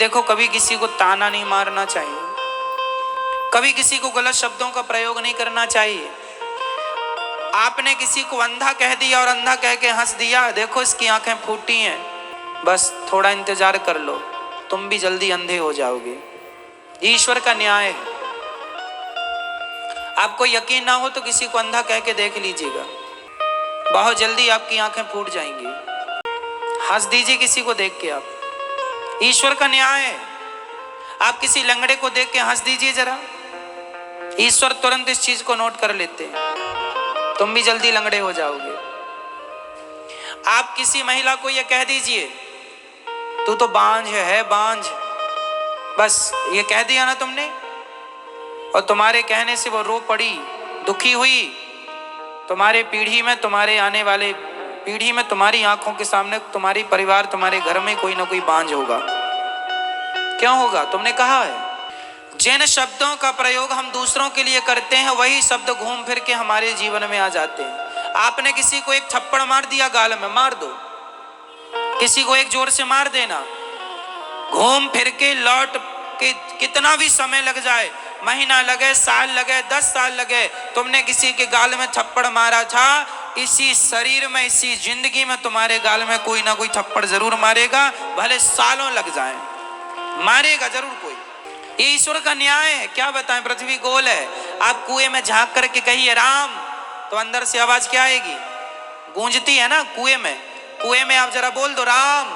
देखो, कभी किसी को ताना नहीं मारना चाहिए, कभी किसी को गलत शब्दों का प्रयोग नहीं करना चाहिए। आपने किसी को अंधा कह दिया और अंधा कह के हंस दिया, देखो इसकी आंखें फूटी हैं, बस थोड़ा इंतजार कर लो, तुम भी जल्दी अंधे हो जाओगे। ईश्वर का न्याय है। आपको यकीन ना हो तो किसी को अंधा कह के देख लीजिएगा, बहुत जल्दी आपकी आंखें फूट जाएंगी। हंस दीजिए किसी को देख के, आप ईश्वर का न्याय है। आप किसी लंगड़े को देख के हंस दीजिए जरा, ईश्वर तुरंत इस चीज को नोट कर लेते हैं, तुम भी जल्दी लंगड़े हो जाओगे। आप किसी महिला को यह कह दीजिए तू तो बांझ है बांझ, बस ये कह दिया ना तुमने, और तुम्हारे कहने से वो रो पड़ी, दुखी हुई, तुम्हारे पीढ़ी में, तुम्हारे आने वाले पीढ़ी में, तुम्हारी आंखों के सामने तुम्हारी परिवार, तुम्हारे घर में कोई ना कोई बांझ होगा। क्यों होगा? तुमने कहा है। जिन शब्दों का प्रयोग हम दूसरों के लिए करते हैं वही शब्द घूम फिर के हमारे जीवन में आ जाते हैं। आपने किसी को एक थप्पड़ मार दिया, गाल में मार दो, किसी को एक जोर से मार देना, घूम फिर के लौट के कितना भी समय लग जाए, महीना लगे, साल लगे, 10 साल लगे, तुमने किसी के गाल में थप्पड़ मारा था, इसी शरीर में, इसी जिंदगी में तुम्हारे गाल में कोई ना कोई थप्पड़ जरूर मारेगा, भले सालों लग जाए, मारेगा जरूर कोई। ये ईश्वर का न्याय है। क्या बताएं, पृथ्वी गोल है। आप कुएं में झांक करके कहिए राम, तो अंदर से आवाज क्या आएगी? गूंजती है ना कुएं में। कुएं में आप जरा बोल दो राम,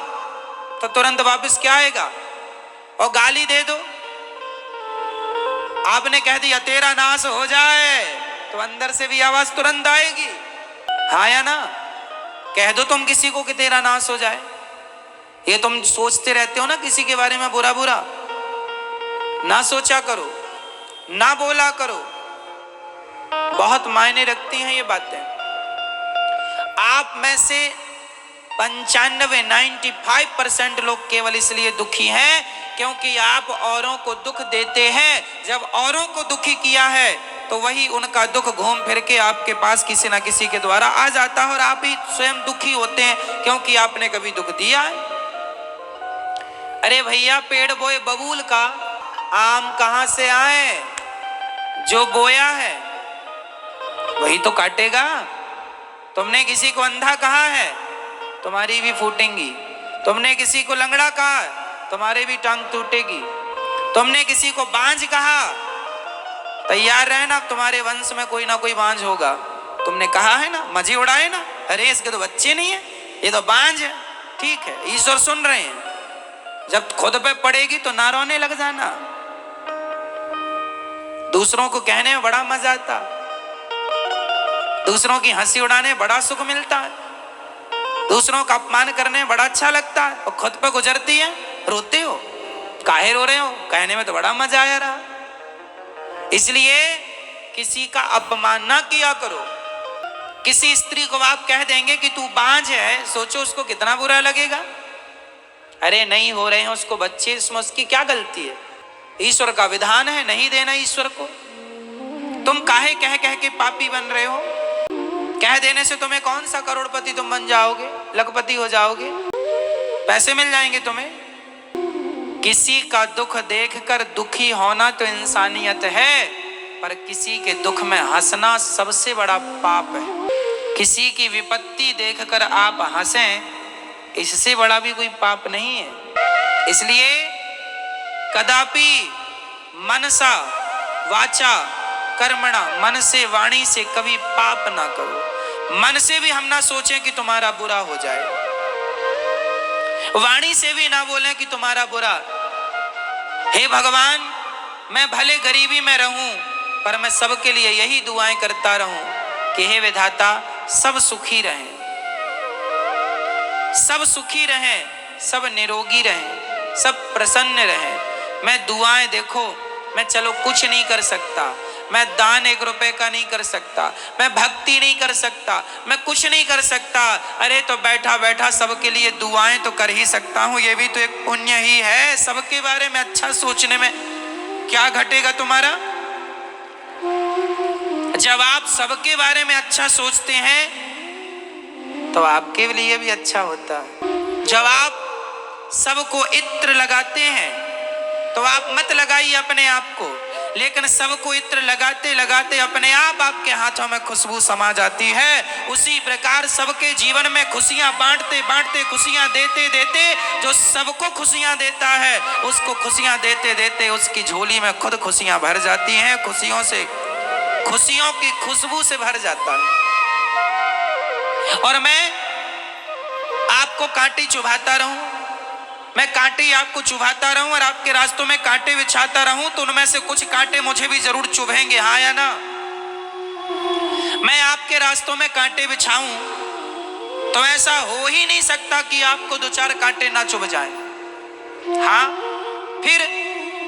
तो तुरंत वापस क्या आएगा? और गाली दे दो, आपने कह दिया तेरा नाश हो जाए, तो अंदर से भी आवाज तुरंत आएगी, हाँ या ना? कह दो तुम किसी को कि तेरा नाश हो जाए। ये तुम सोचते रहते हो ना किसी के बारे में बुरा बुरा, ना सोचा करो, ना बोला करो, बहुत मायने रखती हैं ये बातें। आप में से 95% लोग केवल इसलिए दुखी हैं क्योंकि आप औरों को दुख देते हैं। जब औरों को दुखी किया है तो वही उनका दुख घूम फिर के आपके पास किसी ना किसी के द्वारा आ जाता है, और आप ही स्वयं दुखी होते हैं क्योंकि आपने कभी दुख दिया है। अरे भैया, पेड़ बोए बबूल का, आम कहां से आए? जो बोया है वही तो काटेगा। तुमने किसी को अंधा कहा है, तुम्हारी भी फूटेंगी। तुमने किसी को लंगड़ा कहा, तुम्हारे भी टांग टूटेगी। तुमने किसी को बांझ कहा, तैयार रहना, तुम्हारे वंश में कोई ना कोई बांझ होगा। तुमने कहा है ना, मजे उड़ाए ना, अरे इसके तो बच्चे नहीं है, ये तो बांझ है। ठीक है, ईश्वर सुन रहे हैं। जब खुद पे पड़ेगी तो ना रोने लग जाना। दूसरों को कहने में बड़ा मजा आता, दूसरों की हंसी उड़ाने में बड़ा सुख मिलता है, दूसरों का अपमान करने में बड़ा अच्छा लगता है, और खुद पे गुजरती है, रोते हो, काहे रो रहे हो? कहने में तो बड़ा मजा आया रहा। इसलिए किसी का अपमान ना किया करो। किसी स्त्री को आप कह देंगे कि तू बांझ है, सोचो उसको कितना बुरा लगेगा। अरे नहीं हो रहे हैं उसको बच्चे, इसमें उसकी क्या गलती है? ईश्वर का विधान है नहीं देना ईश्वर को। तुम काहे कह कह के पापी बन रहे हो? कह देने से तुम्हें कौन सा करोड़पति तुम बन जाओगे, लखपति हो जाओगे, पैसे मिल जाएंगे तुम्हें। किसी का दुख देखकर दुखी होना तो इंसानियत है, पर किसी के दुख में हंसना सबसे बड़ा पाप है। किसी की विपत्ति देखकर आप हंसें, इससे बड़ा भी कोई पाप नहीं है। इसलिए कदापि मनसा वाचा कर्मणा, मन से वाणी से कभी पाप ना करो। मन से भी हम ना सोचें कि तुम्हारा बुरा हो जाए, वाणी से भी ना बोलें कि तुम्हारा बुरा। हे भगवान, मैं भले गरीबी में रहूं पर मैं सबके लिए यही दुआएं करता रहूं कि हे विधाता, सब सुखी रहें, सब सुखी रहें, सब निरोगी रहें, सब प्रसन्न रहें। मैं दुआएं, देखो मैं चलो कुछ नहीं कर सकता, मैं दान 1 रुपए का नहीं कर सकता, मैं भक्ति नहीं कर सकता, मैं कुछ नहीं कर सकता, अरे तो बैठा बैठा सबके लिए दुआएं तो कर ही सकता हूं। ये भी तो एक पुण्य ही है। सबके बारे में अच्छा सोचने में क्या घटेगा तुम्हारा? जब आप सबके बारे में अच्छा सोचते हैं तो आपके लिए भी अच्छा होता है। जब आप सबको इत्र लगाते हैं, तो आप मत लगाइए अपने आप को, लेकिन सबको इत्र लगाते लगाते अपने आप आपके हाथों में खुशबू समा जाती है। उसी प्रकार सबके जीवन में खुशियां बांटते बांटते, खुशियां देते देते, जो सबको खुशियां देता है उसको खुशियां देते देते उसकी झोली में खुद खुशियां भर जाती हैं। खुशियों से, खुशियों की खुशबू से भर जाता है। और मैं आपको कांटे चुभाता रहूं, मैं कांटे आपको चुभाता रहूं और आपके रास्तों में कांटे बिछाता रहूं, तो उनमें से कुछ कांटे मुझे भी जरूर चुभेंगे, हाँ या ना? मैं आपके रास्तों में कांटे बिछाऊं तो ऐसा हो ही नहीं सकता कि आपको दो चार कांटे ना चुभ जाएं। हाँ, फिर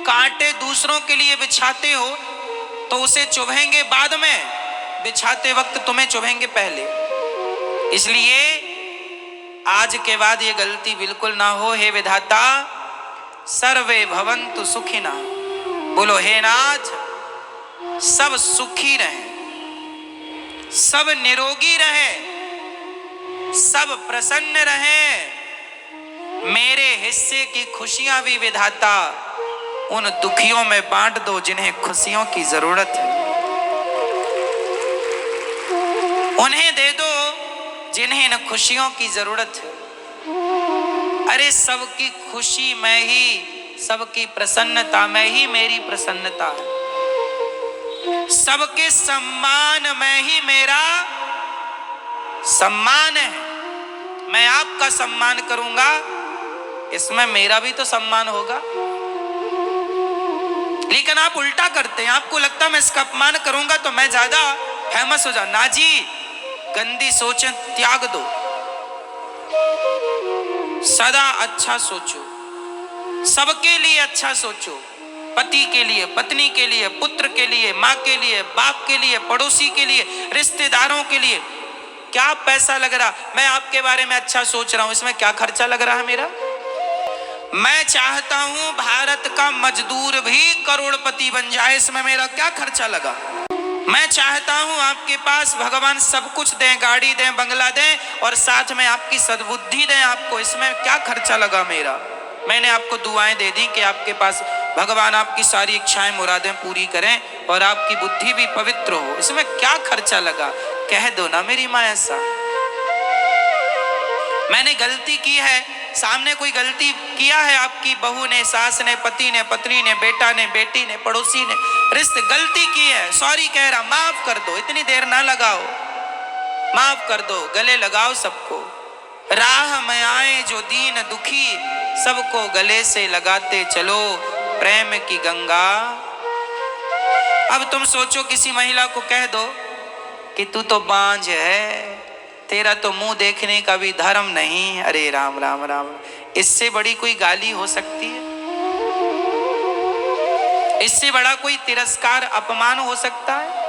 कांटे दूसरों के लिए बिछाते हो तो उसे चुभेंगे बाद में, बिछाते वक्त तुम्हें चुभेंगे पहले। इसलिए आज के बाद ये गलती बिल्कुल ना हो। हे विधाता, सर्वे भवन्तु सुखिना, बोलो हे नाथ, सब सुखी रहें, सब निरोगी रहें, सब प्रसन्न रहें। मेरे हिस्से की खुशियां भी विधाता उन दुखियों में बांट दो जिन्हें खुशियों की जरूरत है, उन्हें दे दो जिन्हें न खुशियों की जरूरत है। अरे सबकी खुशी में ही, सबकी प्रसन्नता में ही मेरी प्रसन्नता है, सबके सम्मान में ही मेरा सम्मान है। मैं आपका सम्मान करूंगा, इसमें मेरा भी तो सम्मान होगा। लेकिन आप उल्टा करते हैं, आपको लगता है मैं इसका अपमान करूंगा तो मैं ज्यादा फेमस हो जाऊं। ना जी, गंदी सोचें त्याग दो, सदा अच्छा सोचो, सबके लिए अच्छा सोचो, पति के लिए, पत्नी के लिए, पुत्र के लिए, माँ के लिए, बाप के लिए, पड़ोसी के लिए, रिश्तेदारों के लिए। क्या पैसा लग रहा, मैं आपके बारे में अच्छा सोच रहा हूं, इसमें क्या खर्चा लग रहा है मेरा? मैं चाहता हूं भारत का मजदूर भी करोड़पति बन जाए, इसमें मेरा क्या खर्चा लगा? मैं चाहता हूं आपके पास भगवान सब कुछ दें, गाड़ी दें, बंगला दें और साथ में आपकी सद्बुद्धि दें आपको, इसमें क्या खर्चा लगा मेरा? मैंने आपको दुआएं दे दी कि आपके पास भगवान आपकी सारी इच्छाएं मुरादें पूरी करें और आपकी बुद्धि भी पवित्र हो, इसमें क्या खर्चा लगा? कह दो ना मेरी माँ ऐसा। मैंने गलती की है, सामने कोई गलती किया है, आपकी बहू ने, सास ने, पति ने, पत्नी ने, बेटा ने, बेटी ने, पड़ोसी ने, रिश्ते, गलती की है, सॉरी कह रहा, माफ कर दो, इतनी देर ना लगाओ, माफ कर दो, गले लगाओ सबको। राह में आए जो दीन दुखी, सबको गले से लगाते चलो प्रेम की गंगा। अब तुम सोचो, किसी महिला को कह दो कि तू तो बांझ है, तेरा तो मुंह देखने का भी धर्म नहीं। अरे राम राम राम, इससे बड़ी कोई गाली हो सकती है? इससे बड़ा कोई तिरस्कार, अपमान हो सकता है?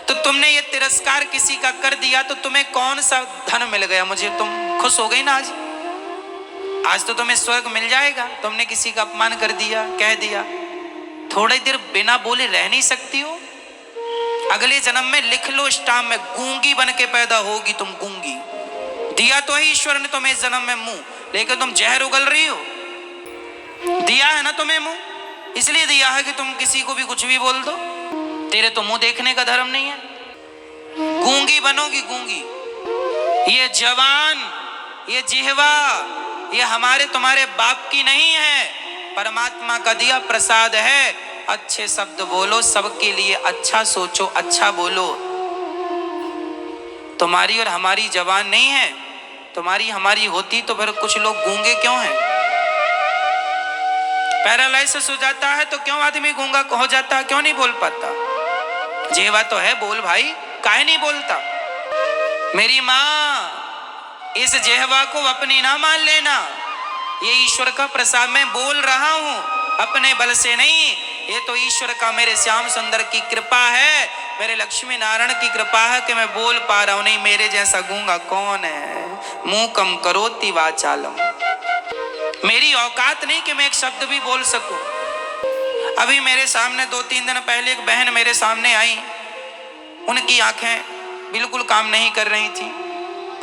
तो तुमने ये तिरस्कार किसी का कर दिया तो तुम्हें कौन सा धन मिल गया? मुझे तुम खुश हो गई ना आज? आज तो तुम्हें स्वर्ग मिल जाएगा। तुमने किसी का अपमान कर दिया, कह दिया, थोड़ी देर बिना बोले रह नहीं सकती हो? अगले जन्म में लिख लो स्टाम्प में, गूंगी बन के पैदा होगी तुम, गूंगी। दिया तो है ईश्वर ने तुम्हें इस जन्म में मुंह, लेकिन तुम जहर उगल रही हो। दिया है ना तुम्हें मुंह, इसलिए दिया है कि तुम किसी को भी कुछ भी बोल दो। तेरे तो मुंह देखने का धर्म नहीं है, गूंगी बनोगी, गूंगी। ये जवान, ये जिह्वा, ये हमारे तुम्हारे बाप की नहीं है, परमात्मा का दिया प्रसाद है। अच्छे शब्द बोलो, सबके लिए अच्छा सोचो, अच्छा बोलो। तुम्हारी और हमारी जबान नहीं है, तुम्हारी हमारी होती तो फिर कुछ लोग गूंगे क्यों हैं? पैरालाइसिस हो जाता है तो क्यों आदमी गूंगा हो जाता है, क्यों नहीं बोल पाता? जेवा तो है, बोल भाई, काहे नहीं बोलता? मेरी माँ, इस जेहवा को अपनी ना मान लेना, ये ईश्वर का प्रसाद। मैं बोल रहा हूं अपने बल से नहीं, ये तो ईश्वर का, मेरे श्याम सुंदर की कृपा है, मेरे लक्ष्मी नारायण की कृपा है कि मैं बोल पा रहा हूं। नहीं, मेरे जैसा गूंगा कौन है? मुंह कम करोति वाचालम, मेरी औकात नहीं कि मैं एक शब्द भी बोल सकूं। अभी मेरे सामने 2-3 दिन पहले एक बहन मेरे सामने आई, उनकी आंखें बिल्कुल काम नहीं कर रही थी,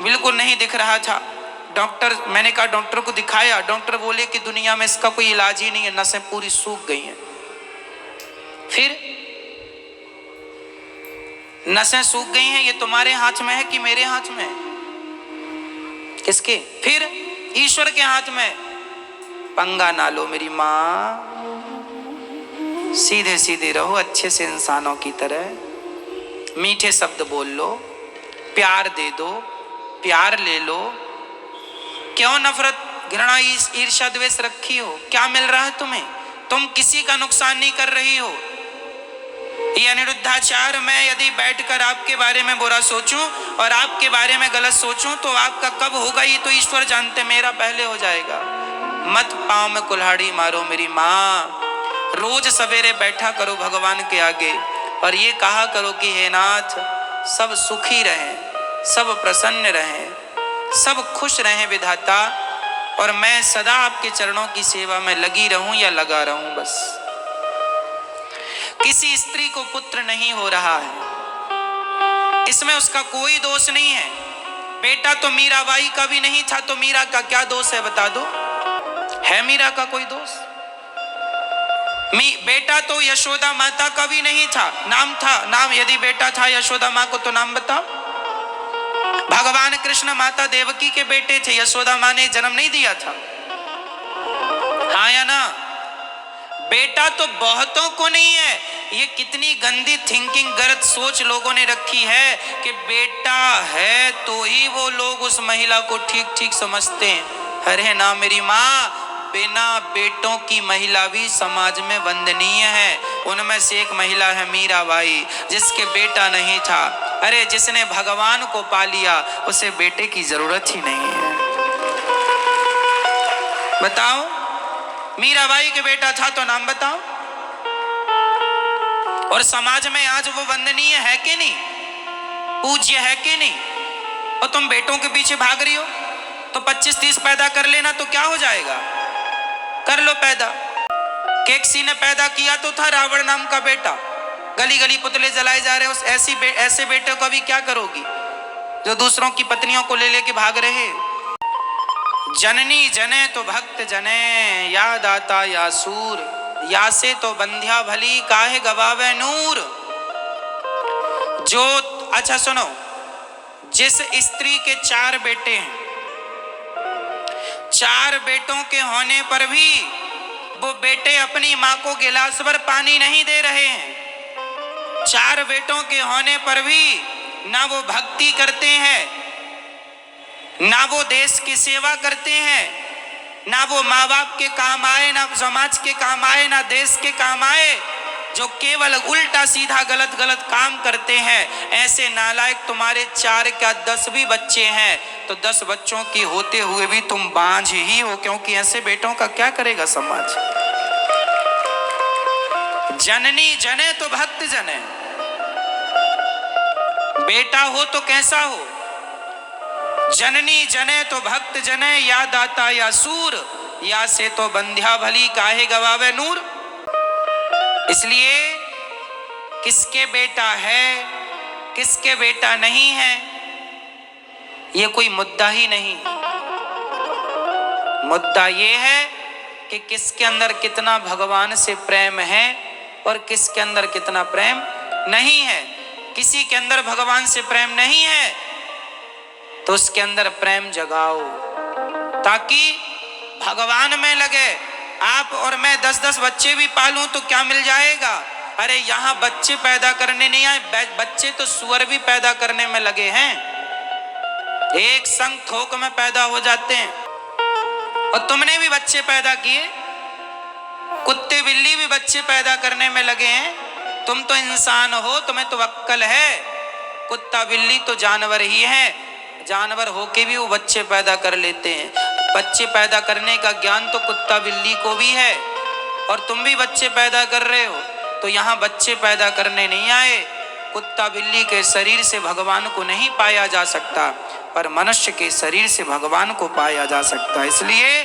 बिल्कुल नहीं दिख रहा था, डॉक्टर, मैंने कहा डॉक्टर को दिखाया, डॉक्टर बोले कि दुनिया में इसका कोई इलाज ही नहीं है, नसें पूरी सूख गई हैं। फिर नसें सूख गई हैं, ये तुम्हारे हाथ में है कि मेरे हाथ में है? किसके? फिर ईश्वर के हाथ में। पंगा ना लो मेरी माँ, सीधे सीधे रहो, अच्छे से इंसानों की तरह मीठे शब्द बोल लो, प्यार दे दो, प्यार ले लो। क्यों नफरत घृणा ईर्ष्या द्वेष रखी हो? क्या मिल रहा है तुम्हें? तुम किसी का नुकसान नहीं कर रही हो। ये अनिरुद्धाचार्य, मैं यदि बैठकर आपके बारे में बुरा सोचूं और आपके बारे में गलत सोचूं तो आपका कब होगा ये तो ईश्वर जानते, मेरा पहले हो जाएगा। मत पाँव में कुल्हाड़ी मारो मेरी माँ। रोज सवेरे बैठा करो भगवान के आगे और ये कहा करो कि हे नाथ, सब सुखी रहें, सब प्रसन्न रहें, सब खुश रहें विधाता, और मैं सदा आपके चरणों की सेवा में लगी रहूं या लगा रहूं बस। किसी स्त्री को पुत्र नहीं हो रहा है, इसमें उसका कोई दोष नहीं है। बेटा तो मीराबाई का भी नहीं था, तो मीरा का क्या दोष है बता दो? है मीरा का कोई दोष? बेटा तो यशोदा माता का भी नहीं था, नाम था, नाम यदि बेटा था यशोदा माँ को तो नाम बताओ। भगवान कृष्ण माता देवकी के बेटे थे, यशोदा माँ ने जन्म नहीं दिया था, हाँ या ना? बेटा तो बहुतों को नहीं है। ये कितनी गंदी थिंकिंग, गलत सोच लोगों ने रखी है कि बेटा है तो ही वो लोग उस महिला को ठीक ठीक समझते हैं। अरे ना मेरी माँ, बिना बेटों की महिला भी समाज में वंदनीय है। उनमें से एक महिला है मीराबाई, जिसके बेटा नहीं था। अरे जिसने भगवान को पा लिया उसे बेटे की जरूरत ही नहीं है। बताओ, मीराबाई के बेटा था तो नाम बताओ। और समाज में आज वो वंदनीय है कि नहीं, पूज्य है कि नहीं? और तुम बेटों के पीछे भाग रही हो। तो 25-30 पैदा कर लेना तो क्या हो जाएगा, कर लो पैदा। केकसी ने पैदा किया तो था रावण नाम का बेटा, गली गली पुतले जलाए जा रहे हो। ऐसे बेटे को अभी क्या करोगी जो दूसरों की पत्नियों को ले लेके भाग रहे? जननी जने तो भक्त जने, या दाता या सूर, या से तो बंध्या भली, काहे गवावे नूर। जो, अच्छा सुनो, जिस स्त्री के 4 बेटे हैं, 4 बेटों के होने पर भी वो बेटे अपनी माँ को गिलास भर पानी नहीं दे रहे हैं। 4 बेटों के होने पर भी ना वो भक्ति करते हैं, ना वो देश की सेवा करते हैं, ना वो माँ बाप के काम आए, ना समाज के काम आए, ना देश के काम आए। जो केवल उल्टा सीधा गलत गलत काम करते हैं। ऐसे नालायक तुम्हारे 4 क्या 10 भी बच्चे हैं तो 10 बच्चों की होते हुए भी तुम बांझ ही हो, क्योंकि ऐसे बेटों का क्या करेगा समाज? जननी जने तो भक्त जने, बेटा हो तो कैसा हो? जननी जने तो भक्त जने, या दाता या सूर, या से तो बंध्या भली, काहे गवावे नूर। इसलिए किसके बेटा है किसके बेटा नहीं है ये कोई मुद्दा ही नहीं। मुद्दा ये है कि किसके अंदर कितना भगवान से प्रेम है और किसके अंदर कितना प्रेम नहीं है। किसी के अंदर भगवान से प्रेम नहीं है तो उसके अंदर प्रेम जगाओ ताकि भगवान में लगे। आप और मैं 10-10 बच्चे भी पालूं तो क्या मिल जाएगा? अरे यहाँ बच्चे पैदा करने नहीं आए, बच्चे तो सुअर भी पैदा करने में लगे हैं, एक संग थोक में पैदा हो जाते हैं। और तुमने भी बच्चे पैदा किए, कुत्ते बिल्ली भी बच्चे पैदा करने में लगे हैं। तुम तो इंसान हो, तुम्हें तो अक्ल है। कुत्ता बिल्ली तो जानवर ही है, जानवर होके भी वो बच्चे पैदा कर लेते हैं। बच्चे पैदा करने का ज्ञान तो कुत्ता बिल्ली को भी है और तुम भी बच्चे पैदा कर रहे हो। तो यहाँ बच्चे पैदा करने नहीं आए। कुत्ता बिल्ली के शरीर से भगवान को नहीं पाया जा सकता, पर मनुष्य के शरीर से भगवान को पाया जा सकता। इसलिए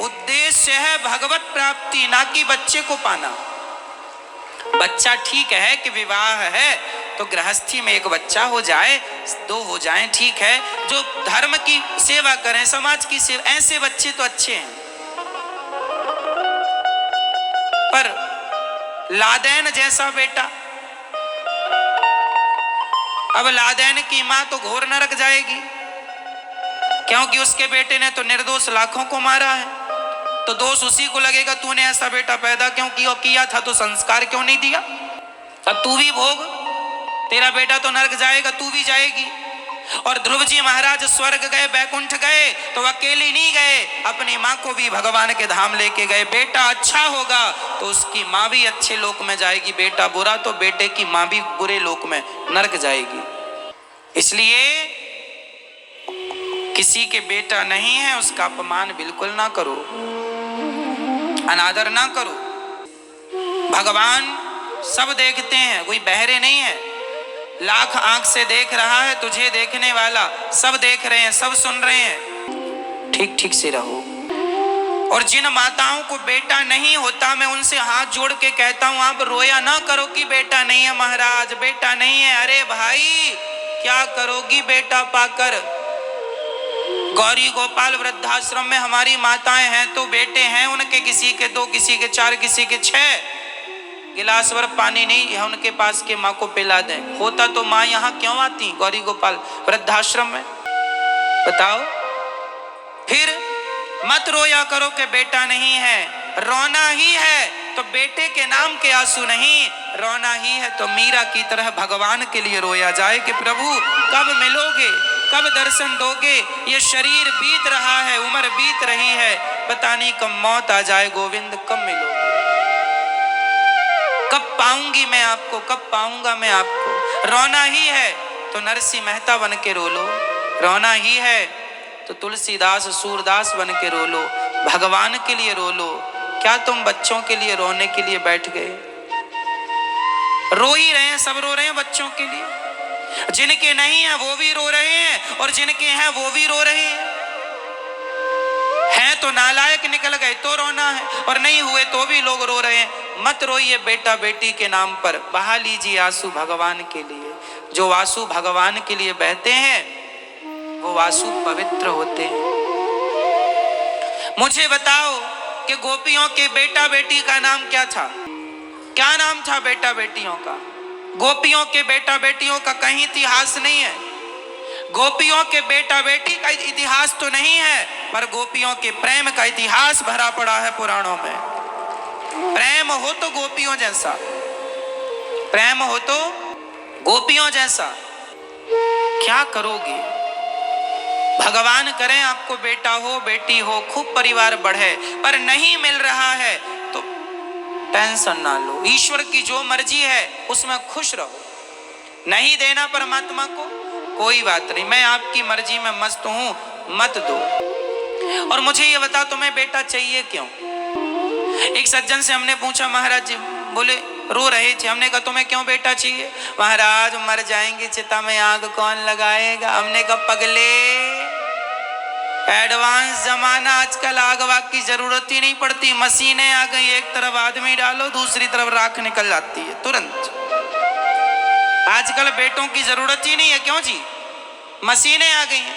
उद्देश्य है भगवत प्राप्ति, ना कि बच्चे को पाना। बच्चा ठीक है कि विवाह है तो गृहस्थी में एक बच्चा हो जाए, 2 हो जाएं, ठीक है, जो धर्म की सेवा करें, समाज की सेवा, ऐसे बच्चे तो अच्छे हैं। पर लादेन जैसा बेटा, अब लादेन की मां तो घोर नरक जाएगी, क्योंकि उसके बेटे ने तो निर्दोष लाखों को मारा है, तो दोष उसी को लगेगा, तूने ऐसा बेटा पैदा क्यों किया था, तो संस्कार क्यों नहीं दिया, अब तू भी भोग, तेरा बेटा तो नरक जाएगा, तू भी जाएगी। और ध्रुव जी महाराज स्वर्ग गए, बैकुंठ गए, तो अकेले नहीं गए, अपनी माँ को भी भगवान के धाम लेके गए। बेटा अच्छा होगा तो उसकी माँ भी अच्छे लोक में जाएगी, बेटा बुरा तो बेटे की माँ भी बुरे लोक में नरक जाएगी। इसलिए किसी के बेटा नहीं है उसका अपमान बिल्कुल ना करो, अनादर ना करो। भगवान सब देखते हैं, कोई बहरे नहीं है, लाख आंख से देख रहा है तुझे देखने वाला, सब देख रहे हैं, सब सुन रहे हैं। ठीक ठीक से रहो। और जिन माताओं को बेटा नहीं होता, मैं उनसे हाथ जोड़ के कहता हूं, आप रोया ना करो कि बेटा नहीं है महाराज, बेटा नहीं है। अरे भाई क्या करोगी बेटा पाकर। गौरी गोपाल वृद्धाश्रम में हमारी माताएं हैं तो बेटे हैं उनके, किसी के 2, किसी के 4, किसी के 6, गिलास भर पानी नहीं है उनके पास के माँ को पिला दें। होता तो माँ यहाँ क्यों आती गौरी गोपाल वृद्धाश्रम में, बताओ। फिर मत रोया करो कि बेटा नहीं है, रोना ही है तो बेटे के नाम के आंसू नहीं, रोना ही है तो मीरा की तरह भगवान के लिए रोया जाए कि प्रभु कब मिलोगे, कब दर्शन दोगे, ये शरीर बीत रहा है, उम्र बीत रही है, पता नहीं कब मौत आ जाए, गोविंद कब मिलोगे, कब पाऊंगी मैं आपको, कब पाऊंगा मैं आपको। रोना ही है तो नरसिंह मेहता बन के रो लो, रोना ही है तो तुलसीदास सूरदास बन के रो लो, भगवान के लिए रो लो। क्या तुम बच्चों के लिए रोने के लिए बैठ गए? रो ही रहे हैं, सब रो रहे हैं बच्चों के लिए। जिनके नहीं है वो भी रो रहे हैं और जिनके हैं वो भी रो रहे हैं। तो नालायक निकल गए तो रोना है और नहीं हुए तो भी लोग रो रहे हैं। मत रोइए बेटा बेटी के नाम पर, बहा लीजिए आंसू भगवान के लिए। जो आंसू भगवान के लिए बहते हैं वो आंसू पवित्र होते हैं। मुझे बताओ कि गोपियों के बेटा बेटी का नाम क्या था? क्या नाम था बेटा बेटियों का? गोपियों के बेटा बेटियों का कहीं इतिहास नहीं है। गोपियों के बेटा बेटी का इतिहास तो नहीं है, पर गोपियों के प्रेम का इतिहास भरा पड़ा है पुराणों में। प्रेम हो तो गोपियों जैसा, प्रेम हो तो गोपियों जैसा। क्या करोगे? भगवान करें आपको बेटा हो बेटी हो, खूब परिवार बढ़े, पर नहीं मिल रहा है तो टेंशन ना लो। ईश्वर की जो मर्जी है उसमें खुश रहो। नहीं देना परमात्मा को, कोई बात नहीं, मैं आपकी मर्जी में मस्त हूं, मत दो। और मुझे ये बता तुम्हें बेटा चाहिए क्यों? एक सज्जन से हमने पूछा, महाराज जी बोले रो रहे थे, हमने कहा तुम्हें क्यों बेटा चाहिए? महाराज मर जाएंगे, चिता में आग कौन लगाएगा। हमने कहा पगले, एडवांस जमाना, आजकल आग वाग की जरूरत ही नहीं पड़ती, मशीनें आ गई, एक तरफ आदमी डालो दूसरी तरफ राख निकल जाती है तुरंत। आजकल बेटों की जरूरत ही नहीं है, क्यों जी? मशीनें आ गई हैं,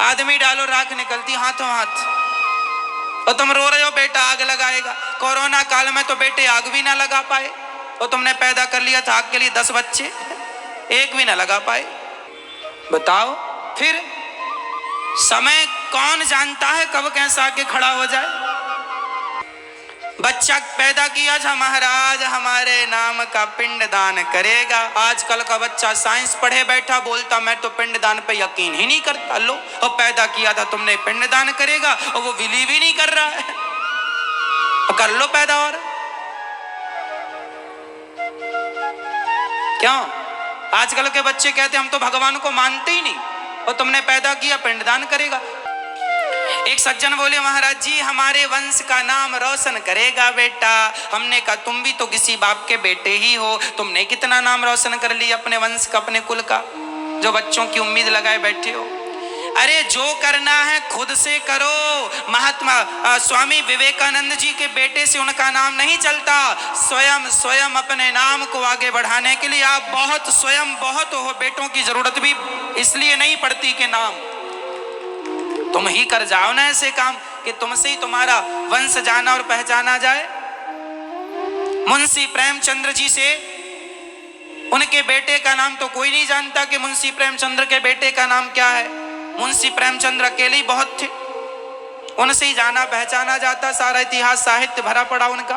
आदमी डालो राख निकलती हाथों हाथ। और तुम रो रहे हो बेटा आग लगाएगा। कोरोना काल में तो बेटे आग भी ना लगा पाए, और तुमने पैदा कर लिया था आग के लिए 10 बच्चे, एक भी ना लगा पाए। बताओ फिर समय कौन जानता है कब कैसा आके खड़ा हो जाए। बच्चा पैदा किया था, महाराज हमारे नाम का पिंडदान करेगा। आजकल का बच्चा साइंस पढ़े बैठा, बोलता मैं तो पिंडदान पे यकीन ही नहीं करता। लो, और पैदा किया था तुमने, पिंडदान करेगा, और वो बिलीव ही नहीं कर रहा है। कर लो पैदा। और क्यों? आजकल के बच्चे कहते हम तो भगवान को मानते ही नहीं, और तुमने पैदा किया पिंडदान करेगा। एक सज्जन बोले, महाराज जी हमारे वंश का नाम रोशन करेगा बेटा। हमने कहा तुम भी तो किसी बाप के बेटे ही हो, तुमने कितना नाम रोशन कर लिया अपने वंश का, अपने कुल का, जो बच्चों की उम्मीद लगाए बैठे हो। अरे जो करना है खुद से करो। महात्मा स्वामी विवेकानंद जी के बेटे से उनका नाम नहीं चलता। स्वयं अपने नाम को आगे बढ़ाने के लिए आप स्वयं बहुत हो। बेटों की जरूरत भी इसलिए नहीं पड़ती कि नाम तुम ही कर जाओ ना ऐसे काम कि तुमसे ही तुम्हारा वंश जाना और पहचाना जाए। मुंशी प्रेमचंद्र जी से उनके बेटे का नाम तो कोई नहीं जानता कि मुंशी प्रेमचंद्र के बेटे का नाम क्या है। मुंशी प्रेमचंद्र अकेले ही बहुत थे, उनसे ही जाना पहचाना जाता। सारा इतिहास साहित्य भरा पड़ा उनका।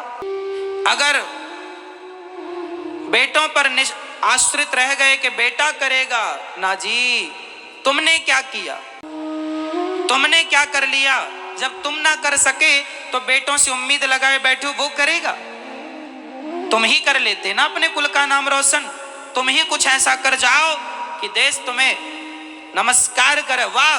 अगर बेटों पर आश्रित रह गए कि बेटा करेगा, ना जी, तुमने क्या किया, तुमने क्या कर लिया। जब तुम ना कर सके तो बेटों से उम्मीद लगाए बैठो वो करेगा। तुम ही कर लेते ना अपने कुल का नाम रोशन। तुम ही कुछ ऐसा कर जाओ कि देश तुम्हें नमस्कार करे। वाह,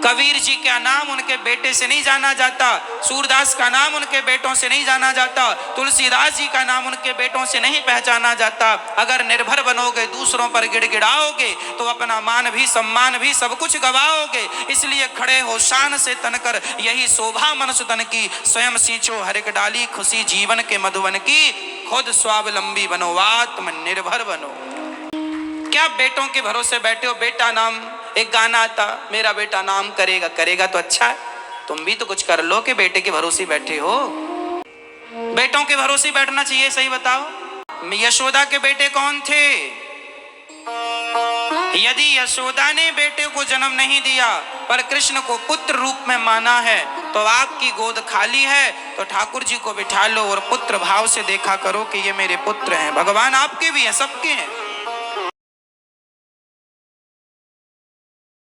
कबीर जी का नाम उनके बेटे से नहीं जाना जाता, सूरदास का नाम उनके बेटों से नहीं जाना जाता, तुलसीदास जी का नाम उनके बेटों से नहीं पहचाना जाता। अगर निर्भर बनोगे, दूसरों पर गिड़गिड़ाओगे तो अपना मान भी सम्मान भी सब कुछ गवाओगे। इसलिए खड़े हो शान से तनकर, यही शोभा मनुष्य तन की। स्वयं सींचो हर एक डाली, खुशी जीवन के मधुबन की। खुद स्वावलंबी बनो, आत्मनिर्भर बनो। क्या बेटों के भरोसे बैठे हो। बेटा नाम, एक गाना आता, मेरा बेटा नाम करेगा। करेगा तो अच्छा है, तुम भी तो कुछ कर लो कि बेटे के भरोसे बैठे हो। बेटों के भरोसे बैठना चाहिए, सही बताओ। यशोदा के बेटे कौन थे। यदि यशोदा ने बेटे को जन्म नहीं दिया पर कृष्ण को पुत्र रूप में माना है तो आपकी गोद खाली है तो ठाकुर जी को बिठा लो और पुत्र भाव से देखा करो कि ये मेरे पुत्र हैं। भगवान आपके भी हैं, सबके हैं।